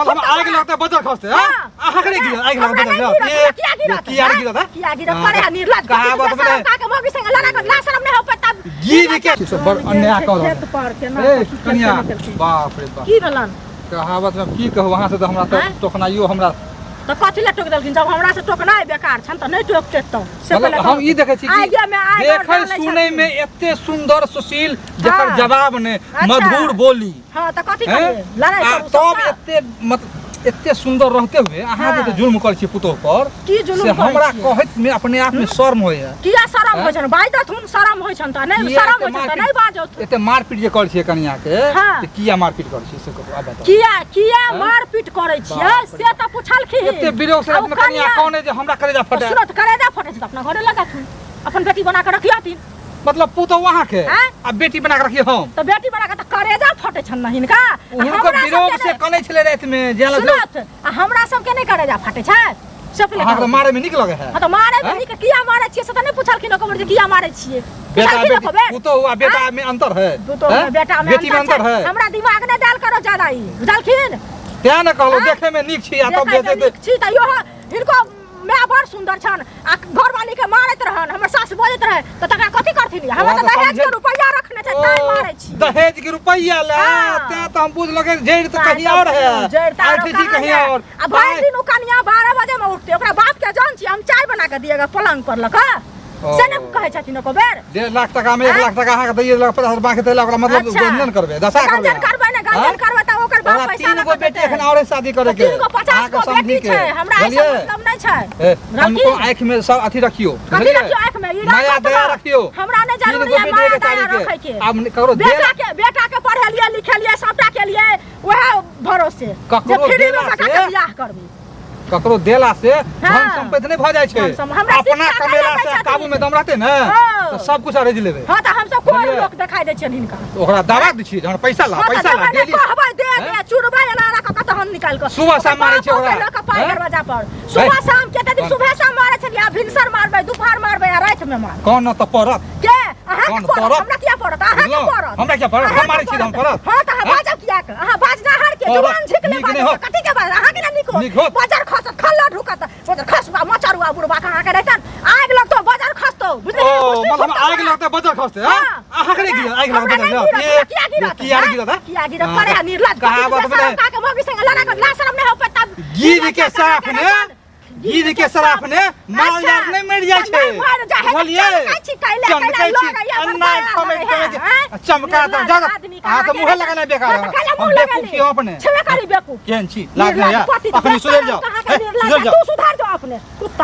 मतलब हम आग लगता बदल खसते हैं आहा करे गिरा आग लगता बदल ये किया गिरा था किया गिरा करे निर्लज कहां बात में का के मोगी संग लड़ा कर ला शर्म नहीं हो पता गिर के सब अन्याय कर ए कन्या बाप रे बाप की भेलन कहावत में की कहू वहां से तो हमरा तो टोकनाइयो हमरा तो कथि ले टोक देलखिन जब हमरा से टोकनाइ बेकार छन त नहीं टोकते तो से पहले हम ई देखे छी कि देखै सुनै में एते सुंदर सुशील जकर जवाब ने मधुर बोली हां त कथि करे लड़ाई करू तब एते मतलब एते सुंदर रहते हुए अहाँ जे जुल्म कर छी पुतो पर की जुल्म से हमरा कहत में अपने आप में शर्म होय किया शर्म होय छन बाजत हुन शर्म होय छन त नहीं शर्म होय छन त नहीं बाजत एते मारपीट जे कर छी कन्या के त किया मारपीट कर छी से अब बताओ किया मारपीट करे छियै से त पूछलखिन एते विरोध से अपने कन्या कौन है जे हमरा करेजा फटे सुनत करेजा फटे छ अपना घरे लगा थुन अपन बेटी बना के रखियाथिन मतलब पुतो वहां के आ बेटी बना के रखिए हम तो बेटी बना के त करेजा फटे छन नहीं का उनको विरोध से कने छले रात में जेल सुनत हमरा सब के नहीं करेजा फटे छ सब ले हां मारे में निक लगे है हां तो मारे में निक किया मारे छियै से त नहीं पूछलखिन ओकर जे किया मारे छियै बेटा पुतो हुआ बेटा में अंतर है पुतो बेटा में बेटी में अंतर है हमरा दिमाग ने डाल करो ज्यादा ही बुझलखिन त्या न कहलो देखे में निक छी आ तब बेटे निक छी त यो इनको मैं बड़ सुंदर छन आ घर वाली के मारत रहन हमर सास बोलत रहे त तका कथि करथिन हमरा त दहेज के रुपया रखने छै ताई मारै छी दहेज के रुपया ले ते त हम बुझ लगे जेड़ त कहीं और है आरटीसी कहीं और आ भाई दिन कन्या 12 बजे में उठते ओकरा बाप के जान छी हम चाय बना के दिएगा पलंग पर लका से ने कहे छथिन को बेर 1.5 लाख टका में 1 लाख टका अहाँ के दैए 50 बाकी देला ओकरा मतलब गंजन करबे दशा करबे गंजन करबे ने गंजन करबे त ओकर बाप पैसा तीन गो बेटी एखन और शादी करे के 50 गो बेटी छै हमरा ऐसा मतलब नहीं छै हमको आंख में सब अथी रखियो कथि रखियो आंख में ई माया दया रखियो हमरा ने जरूरी है माया दया रखे के अब करो बेटा के पढ़ेलिए लिखेलिए सबटा के लिए वह भरोसे जे फ्री में का बियाह करबी ककरो देला से धन संपत्ति नहीं भ जाय छै अपना कमेला से काबू में दम रहते न तो सब कुछ अरेज लेबे हां त हम सब कोई लोग दिखाई दे छै हिनका ओकरा दावा द छी जन पैसा ला डेली कहबै दे चुरबै एना का कत हम निकाल के सुबह शाम मारै छै ओकरा का पाई दरवाजा पर सुबह शाम के दिन सुबह शाम मारै छै या भिनसर मारबै दोपहर मारबै आ रात में मार कौन न त परत के अहाँ के परत हमरा किया परत अहाँ के परत हमरा किया परत हम मारै छी हम परत हां त अहाँ बाजब किया के अहाँ बाजना हार के जुबान झिक ले कथि के बाज अहाँ के निको बाजार खसत खल्ला ढुकत बाजार खसबा मचरुआ बुढ़बा कहां के रहतन आग लगतो बाजार खसतो बुझलिए मतलब आग लगता बदल खसते हैं अहाँ करे गिरा आग लगता बदल ये किया गिरा था किया गिरा करे निर्लज कहावत में का के मोगी संग लड़ा कर ला शर्म नहीं हो पता गिर के साफ ने गिर के सराफ ने माल यार नहीं मर जाय छै बोलिए चमकै छी अन्नाय खमे चमका त जग आ त मुंह लगाना बेकार हम बेवकूफ छी अपने छवे करी बेवकूफ केन छी लाग नहीं यार अपनी सुधर जाओ तू सुधर जाओ अपने कुत्ता